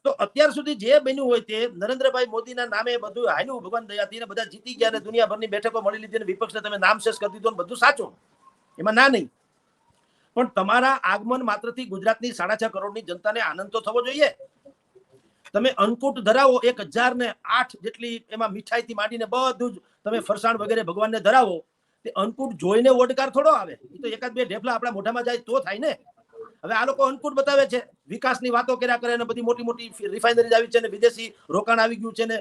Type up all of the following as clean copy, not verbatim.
તો અત્યાર સુધી જે બન્યું હોય તે નરેન્દ્રભાઈ મોદીના નામે બધું હાલ્યું, ભગવાન દયાથી બધા જીતી ગયા, દુનિયાભરની બેઠકો મળી લીધી, વિપક્ષને તમે નામ શેષ કરી દીધો, બધું સાચું, એમાં ના નહીં. પણ તમારા આગમન માત્રથી ગુજરાતની 6.5 કરોડની જનતાને આનંદ તો થવો જોઈએ. તમે અન્નકૂટ ધરાવો 1008 જેટલી, એમાં મીઠાઈથી માંડીને બધું જ તમે ફરસાણ વગેરે ભગવાનને ધરાવો, તે અન્નકૂટ જોઈને ઓડકાર થોડો આવે. એ તો એકાદ બે ઢેફલા આપણા મોઢામાં જાય તો થાય ને. હવે આ લોકો અન્નકૂટ બતાવે છે, વિકાસની વાતો કર્યા કરે, ને બધી મોટી મોટી રિફાઇનરીઝ આવી છે, ને વિદેશી રોકાણ આવી ગયું છે, ને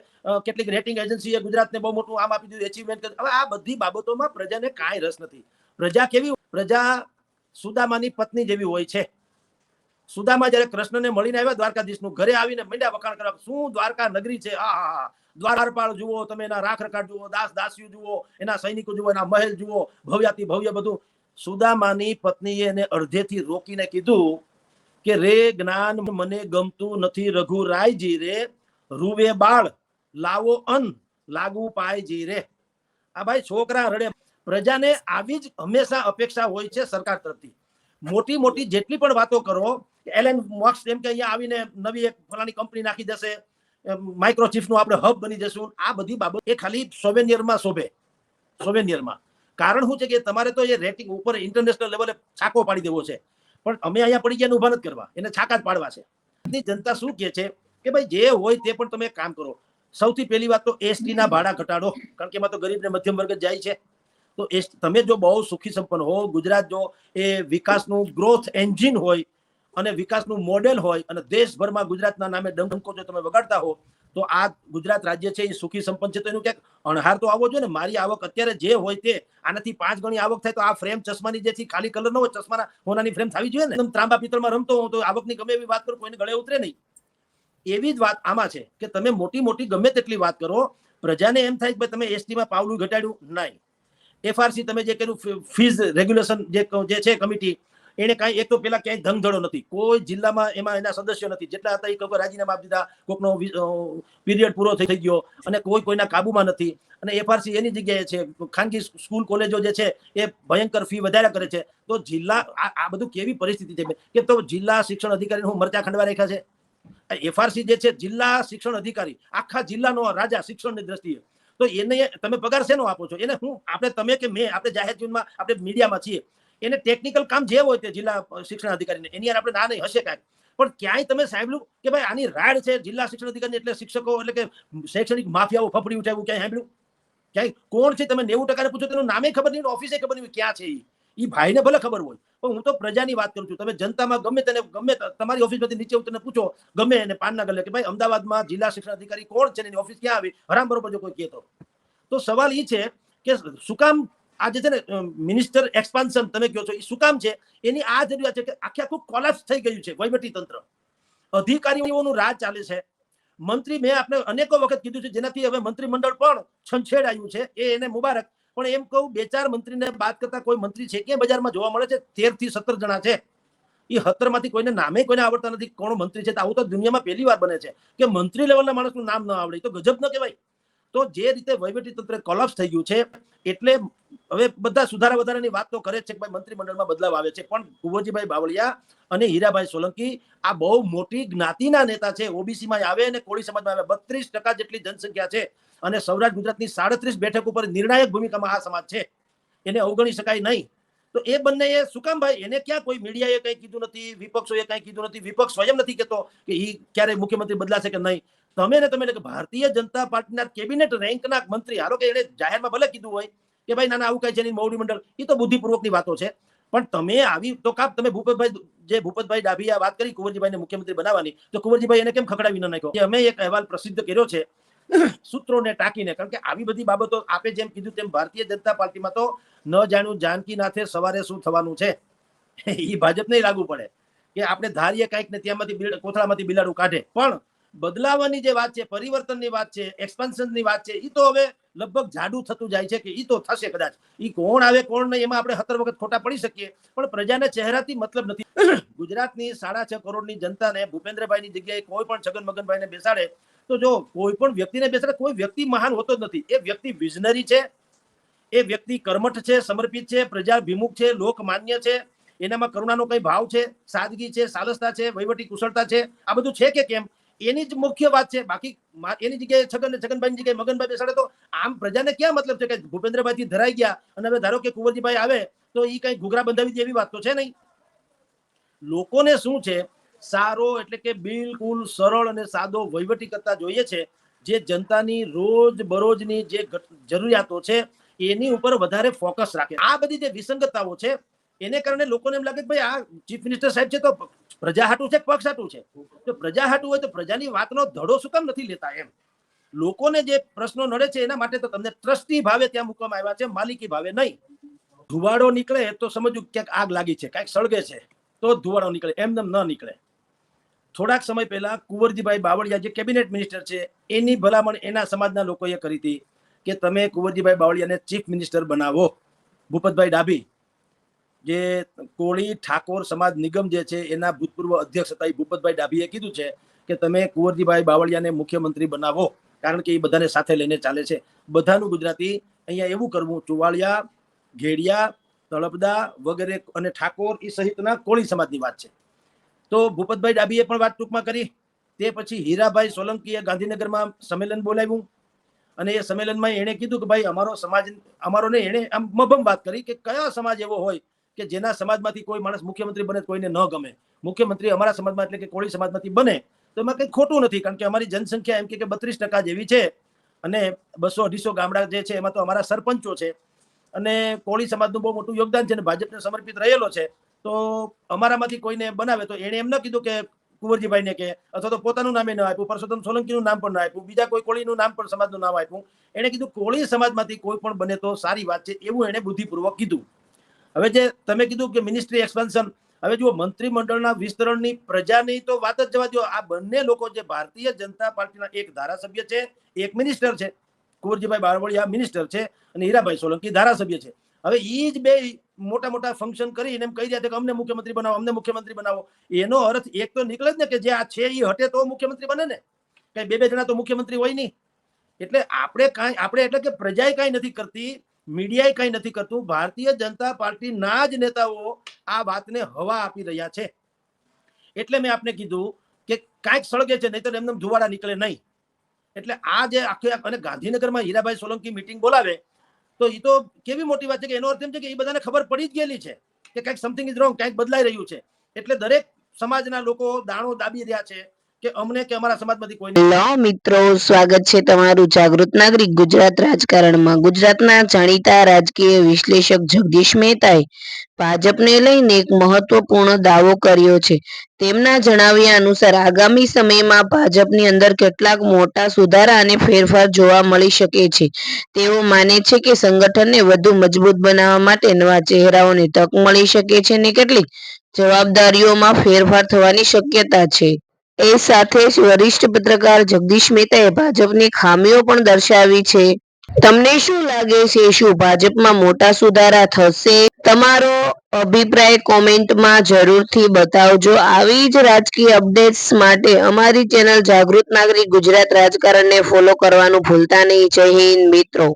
કેટલીક રેટિંગ એજન્સીએ ગુજરાતને બહુ મોટું આમ આપી દીધું, એચિવમેન્ટ. હવે આ બધી બાબતોમાં પ્રજાને કાંઈ રસ નથી. પ્રજા કેવી? પ્રજા સુદામાની પત્ની જેવી હોય છે. સુદામા જયારે કૃષ્ણને મળીને આવ્યા દ્વારકાધીશનું, ઘરે આવીને મંડ્યા વખાણ કરવા, શું દ્વારકા નગરી છે, આ દ્વારપાળ જુઓ તમે, એના રાખ રખાટ જુઓ, દાસ દાસીઓ જુઓ, એના સૈનિકો જુઓ, એના મહેલ જુઓ, ભવ્યાતિ ભવ્ય બધું. સુદામાની પત્નીએ એને અડધેથી રોકીને કીધું કે રે જ્ઞાન મને ગમતું નથી રઘુરાયજી રે, રૂવે બાળ લાવો અન્ન લાગુ પાયજી રે. આ ભાઈ છોકરા રડે. પ્રજાને આવી જ હંમેશા અપેક્ષા હોય છે સરકાર તરફથી. મોટી મોટી જેટલી પણ વાતો કરો, એલએન મોક્સ એમ કે અહીંયા આવીને નવી એક ફલાણી કંપની નાખી દેશે, માઇક્રોચિપ્સનું આપણે હબ બની જશું, આ બધી બાબત એ ખાલી સોવેનિયરમાં શોભે. સોવેનિયરમાં કારણ શું છે કે તમારે તો એ રેટિંગ ઉપર ઇન્ટરનેશનલ લેવલે છાકો પાડી દેવો છે, પણ અમે અહીંયા પડી ગયા ઉભા નથી કરવા, એને છાકા જ પાડવા છે. જનતા શું કહે છે કે ભાઈ જે હોય તે પણ તમે કામ કરો. સૌથી પહેલી વાત તો એસટી ના ભાડા ઘટાડો, કારણ કે એમાં તો ગરીબ ને મધ્યમ વર્ગ જાય છે. તો તમે જો બહુ સુખી સંપન્ન હો, ગુજરાત જો એ વિકાસનું ગ્રોથ એન્જિન હોય અને વિકાસનું મોડેલ હોય, અને દેશભરમાં ગુજરાતના નામે ડંકો જો તમે વગાડતા હો, તો આ ગુજરાત રાજ્ય છે એ સુખી સંપન્ન છે. તો એનું ક્યાંક અણહાર તો આવવો જોઈએ ને. મારી આવક અત્યારે જે હોય તે આનાથી 5 ગણી આવક થાય તો આ ફ્રેમ ચશ્માની જે ખાલી કલર ન હોય, ચશ્માના હોનાની ફ્રેમ થવી જોઈએ ને. ત્રાંબા પિત્તળમાં રમતો હો તો આવકની ગમે એવી વાત કરો, કોઈને ગળે ઉતરે નહીં. એવી જ વાત આમાં છે કે તમે મોટી મોટી ગમે તેટલી વાત કરો, પ્રજાને એમ થાય કે તમે એસટીમાં પાવલું ઘટાડ્યું નહીં. એફઆરસી તમે જે કર્યું, ફીઝ રેગ્યુલેશન જે છે કમિટી, એને કાંઈ એક તો પેલા ક્યાંય ધંધડો નથી, કોઈ જિલ્લામાં એમાં એના સદસ્યો નથી, જેટલા હતા એ કોઈ રાજીનામા આપી દીધા, કોઈકનો પીરિયડ પૂરો થઈ ગયો, અને કોઈના કાબુમાં નથી. અને એફઆરસી એની જગ્યાએ છે, ખાનગી સ્કૂલ કોલેજો જે છે એ ભયંકર ફી વધારે કરે છે. તો જિલ્લા આ બધું કેવી પરિસ્થિતિ છે કે તો જિલ્લા શિક્ષણ અધિકારી હું મરચા ખંડવા રાખ્યા છે. એફઆરસી જે છે જિલ્લા શિક્ષણ અધિકારી, આખા જિલ્લાનો રાજા શિક્ષણની દ્રષ્ટિએ, તો એને તમે પગાર શેનો આપો છો? એને હું આપણે તમે કે મેં આપણે જાહેર જીવનમાં આપણે મીડિયામાં છીએ, એને ટેકનિકલ કામ જે હોય તે જિલ્લા શિક્ષણ અધિકારીને એની યાર આપણે ના નહીં હશે કાંઈક, પણ ક્યાંય તમે સાંભળ્યું કે ભાઈ આની રાડ છે જિલ્લા શિક્ષણ અધિકારી એટલે શિક્ષકો એટલે કે શૈક્ષણિક માફિયાઓ ફફડી ઉઠાવ્યું, ક્યાંય સાંભળ્યું? ક્યાંય કોણ છે? તમે 90% ને પૂછો તેનું નામે ખબર નહીં, ઓફિસે ખબર નહીં ક્યાં છે. એ ભાઈને ભલે ખબર હોય, પણ હું તો પ્રજાની વાત કરું છું. તમે જનતામાં ગમે તેને ગમે તમારી ઓફિસમાંથી નીચે ઉતરીને પૂછો, ગમે એને પાનના ગલે કે ભાઈ અમદાવાદમાં જિલ્લા શિક્ષણ અધિકારી કોણ છે, એની ઓફિસ ક્યાં આવી, હરામ બરોબર જો કોઈ કહેતો. તો સવાલ એ છે કે શું કામ આજે છે ને મિનિસ્ટર એક્સપાન્શન તમે કહો છો, એ શું કામ છે? એની આ જરૂરિયાત છે કે આખે આખું કોલેપ્સ થઈ ગયું છે વહીવટી તંત્ર, અધિકારીઓનું રાજ ચાલે છે. મંત્રી મેં આપણે અનેકો વખત કીધું છે, જેનાથી હવે મંત્રીમંડળ પણ છંછેડાયું છે, એ એને મુબારક. પણ એમ કહું 2-4 મંત્રીને બાદ કરતા કોઈ મંત્રી છે કે બજારમાં જોવા મળે છે? 13 થી 17 જણા છે. એ 17 માંથી કોઈને નામે કોઈને આવડતા નથી કોણ મંત્રી છે. આવું તો દુનિયામાં પહેલી વાર બને છે કે મંત્રી લેવલના માણસનું નામ ન આવડે, તો ગજબ ન કહેવાય? તો જે રીતે વહીવટી તંત્ર કોલેપ્સ થઈ ગયું છે, એટલે હવે બધા સુધારા વધારાની વાત તો કરે છે કે ભાઈ મંત્રીમંડળમાં બદલાવ આવે છે, પણ કુંવરજીભાઈ બાવળિયા અને હીરાભાઈ સોલંકી આ બહુ મોટી જ્ઞાતિના નેતા છે. ઓબીસીમાં આવે અને કોળી સમાજમાં આવે, 32% જેટલી જનસંખ્યા છે, અને સૌરાષ્ટ્ર ગુજરાતની 37 બેઠક ઉપર નિર્ણાયક ભૂમિકામાં આ સમાજ છે, એને અવગણી શકાય નહીં. તો એ બંને એ શું કામ ભાઈ? એને ક્યાં કોઈ મીડિયાએ કંઈ કીધું નથી, વિપક્ષોએ કંઈ કીધું નથી, વિપક્ષ સ્વયં નથી કહેતો કે એ ક્યારે મુખ્યમંત્રી બદલાશે કે નહીં. તમે ભારતીય જનતા પાર્ટીના કેબિનેટ રેન્કના મંત્રી, હાલો કે એને જાહેરમાં ભલે કીધું હોય કે ભાઈ નાના આવું કઈ છે નહીં, મોવડી મંડળ, એ તો બુદ્ધિપૂર્વકની વાતો છે. પણ તમે આવી તો કાપ તમે ભૂપતભાઈ ડાભીએ વાત કરી કુંવરજીભાઈને મુખ્યમંત્રી બનાવવાની, તો કુંવરજીભાઈ એને કેમ ખકડાવી ન નાખ્યો? અમે એક અહેવાલ પ્રસિદ્ધ કર્યો છે સૂત્રોને ટાંકીને, કારણ કે આવી બધી બાબતો આપે જેમ કીધું તેમ ભારતીય જનતા પાર્ટીમાં તો ન જાણ્યું જાનકી નાથે સવારે શું થવાનું છે, એ ભાજપ નહીં લાગુ પડે કે આપણે ધારીએ કંઈક ને ત્યાંમાંથી કોથળામાંથી બિલાડું કાઢે. પણ બદલાવાની જે વાત છે, પરિવર્તનની વાત છે, એક્સપાન્શનની વાત છે, એ તો હવે લગભગ જાડું થતું જાય છે કે એ તો થશે કદાચ. એ કોણ આવે કોણ નહીં એમાં આપણે 17 વખત ખોટા પડી શકીએ, પણ પ્રજાના ચહેરાથી મતલબ નથી. ગુજરાતની 6.5 કરોડની જનતાને ભૂપેન્દ્રભાઈની જગ્યાએ કોઈ પણ છગન મગનભાઈને બેસાડે તો જો કોઈ પણ વ્યક્તિને બેસાડે, કોઈ વ્યક્તિ મહાન હોતો જ નથી. એ વ્યક્તિ વિઝનરી છે, એ વ્યક્તિ કર્મઠ છે, સમર્પિત છે, પ્રજાભિમુખ છે, લોકમાન્ય છે, એનામાં કરુણાનો કઈ ભાવ છે, સાદગી છે, સાલસતા છે, વહીવટી કુશળતા છે. આ બધું છે કે કેમ? એની જ મુખ્ય વાત છે. બાકી એની જગ્યાએ છગનભાઈ જગ્યાએ મગનભાઈ બેસાડે તો આમ પ્રજાને ક્યાં મતલબ છે કે ભૂપેન્દ્રભાઈ થી ધરાઈ ગયા અને હવે ધારો કે કુંવરજીભાઈ આવે તો એ કઈ ઘૂઘરા બંધાવી દે એવી વાત તો છે નહીં. લોકોને શું છે, સારો એટલે કે બિલકુલ સરળ અને સાદો વહીવટી કરતા જોઈએ છે, જે જનતાની રોજ બરોજની જે જરૂરિયાતો છે એની ઉપર વધારે ફોકસ રાખે. આ બધી જે વિસંગતતાઓ છે એને કારણે લોકોને એમ લાગે કે ભાઈ આ ચીફ મિનિસ્ટર સાહેબ છે તો પ્રજા હાટું છે, પક્ષ હાટું છે. તો પ્રજા હાટું હોય તો પ્રજાની વાતનો ધડો શું કામ નથી લેતા? એમ લોકોને જે પ્રશ્નો નડે છે એના માટે તો તમને ટ્રસ્ટી ભાવે ત્યાં મૂકવામાં આવ્યા છે, માલિકી ભાવે નહીં. ધુવાડો નીકળે તો સમજવું ક્યાંક આગ લાગી છે, ક્યાંક સળગે છે તો ધુવાડો નીકળે, એમને ન નીકળે. થોડાક સમય પહેલા કુંવરજીભાઈ બાવળિયા જે કેબિનેટ મિનિસ્ટર છે એની ભલામણ એના સમાજના લોકોએ કરી હતી કે તમે કુંવરજીભાઈ બાવળિયાને ચીફ મિનિસ્ટર બનાવો. ભૂપતભાઈ ડાભી જે કોળી ઠાકોર સમાજ નિગમ જે છે એના ભૂતપૂર્વ અધ્યક્ષ હતા, ભૂપતભાઈ ડાભીએ કીધું છે કે તમે કુંવરજીભાઈ બાવળિયાને મુખ્યમંત્રી બનાવો, કારણ કે એ બધાને સાથે લઈને ચાલે છે. બધાનું ગુજરાતી અહીંયા એવું કરવું, ચુવાળિયા, ઘેડિયા, તળપદા વગેરે અને ઠાકોર એ સહિતના કોળી સમાજની વાત છે. તો ભૂપતભાઈ ડાભીએ પણ વાત ટૂંકમાં કરી. તે પછી હીરાભાઈ સોલંકીએ ગાંધીનગરમાં સંમેલન બોલાવ્યું અને એ સંમેલનમાં એને કીધું કે ભાઈ અમારો સમાજ, અમારો ને એને આમ મબમ વાત કરી કે કયા સમાજ એવો હોય કે જેના સમાજમાંથી કોઈ માણસ મુખ્યમંત્રી બને કોઈને ન ગમે. મુખ્યમંત્રી અમારા સમાજમાં એટલે કે કોળી સમાજમાંથી બને તો એમાં કંઈ ખોટું નથી, કારણ કે અમારી જનસંખ્યા એમ કે 32% જેવી છે અને 200-250 ગામડા જે છે એમાં તો અમારા સરપંચો છે અને કોળી સમાજનું બહુ મોટું યોગદાન છે અને ભાજપને સમર્પિત રહેલો છે. તો અમારામાંથી કોઈને બનાવે તો એને એમ ન કીધું કે કુંવરજીભાઈને કે અથવા તો પોતાનું નામે ન આપ્યું, પરસોત્તમ સોલંકીનું નામ પણ ન આપ્યું, બીજા કોઈ કોળીનું નામ પણ સમાજનું નામ આપ્યું. એને કીધું કોળી સમાજમાંથી કોઈ પણ બને તો સારી વાત છે, એવું એને બુદ્ધિપૂર્વક કીધું. હવે જે તમે કીધું કે મિનિસ્ટ્રી એક્સપાન્શન, હવે જુઓ મંત્રીમંડળના વિસ્તરણની પ્રજાની તો વાત જ જવા દો. આ બંને લોકો જે ભારતીય જનતા પાર્ટીના એક ધારાસભ્ય છે, એક મિનિસ્ટર છે, કુંવરજીભાઈ બાવળિયા મિનિસ્ટર છે અને હીરાભાઈ સોલંકી ધારાસભ્ય છે. હવે એ જ બે મોટા મોટા ફંક્શન કરીને એમ કહી રહ્યા કે અમને મુખ્યમંત્રી બનાવો, અમને મુખ્યમંત્રી બનાવો. એનો અર્થ એક તો નીકળે જ ને કે જે આ છે એ હટે તો મુખ્યમંત્રી બને ને, કઈ બે જણા તો મુખ્યમંત્રી હોય નહીં. એટલે આપણે એટલે કે પ્રજાએ કાંઈ નથી કરતી, મીડિયાએ કાંઈ નથી કરતું, ભારતીય જનતા પાર્ટીના જ નેતાઓ આ વાતને હવા આપી રહ્યા છે. એટલે મેં આપને કીધું કે કાંઈક સળગે છે, નહીં તો એમને ધુવાડા નીકળે નહીં. એટલે આ જે આખે અને ગાંધીનગરમાં હીરાભાઈ સોલંકી મીટિંગ બોલાવે તો એ તો કેવી મોટી વાત છે કે એનો અર્થ એમ છે કે એ બધાને ખબર પડી જ ગયેલી છે કે કંઈક સમથિંગ ઇઝ રોંગ, કંઈક બદલાઈ રહ્યું છે. એટલે દરેક સમાજના લોકો દાણો દાબી રહ્યા છે કે અમને કે અમારા સમાજમાંથી કોઈ. હેલો મિત્રો, સ્વાગત છે તમારું જાગૃત નાગરિક ગુજરાત રાજકારણમાં. ગુજરાતના જાણીતા રાજકીય વિશ્લેષક જગદીશ મહેતાએ ભાજપને લઈને એક મહત્વપૂર્ણ દાવો કર્યો છે. તેમના જણાવ્યા અનુસાર આગામી સમયમાં ભાજપની અંદર કેટલાક મોટા સુધારા અને ફેરફાર જોવા મળી શકે છે. તેઓ માને છે કે સંગઠનને વધુ મજબૂત બનાવવા માટે નવા ચહેરાઓને તક મળી શકે છે અને કેટલીક જવાબદારીઓમાં ફેરફાર થવાની શક્યતા છે. એ સાથે જ વરિષ્ઠ પત્રકાર જગદીશ મહેતાએ ભાજપની ખામીઓ પણ દર્શાવી છે. તમને શું લાગે છે, શું ભાજપમાં મોટા સુધારા થશે? તમારો અભિપ્રાય કોમેન્ટમાં જરૂરથી બતાવજો. આવી જ રાજકીય અપડેટ્સ માટે અમારી ચેનલ જાગૃત નાગરિક ગુજરાત રાજકારણને ફોલો કરવાનું ભૂલતા નહીં. જય હિન્દ મિત્રો.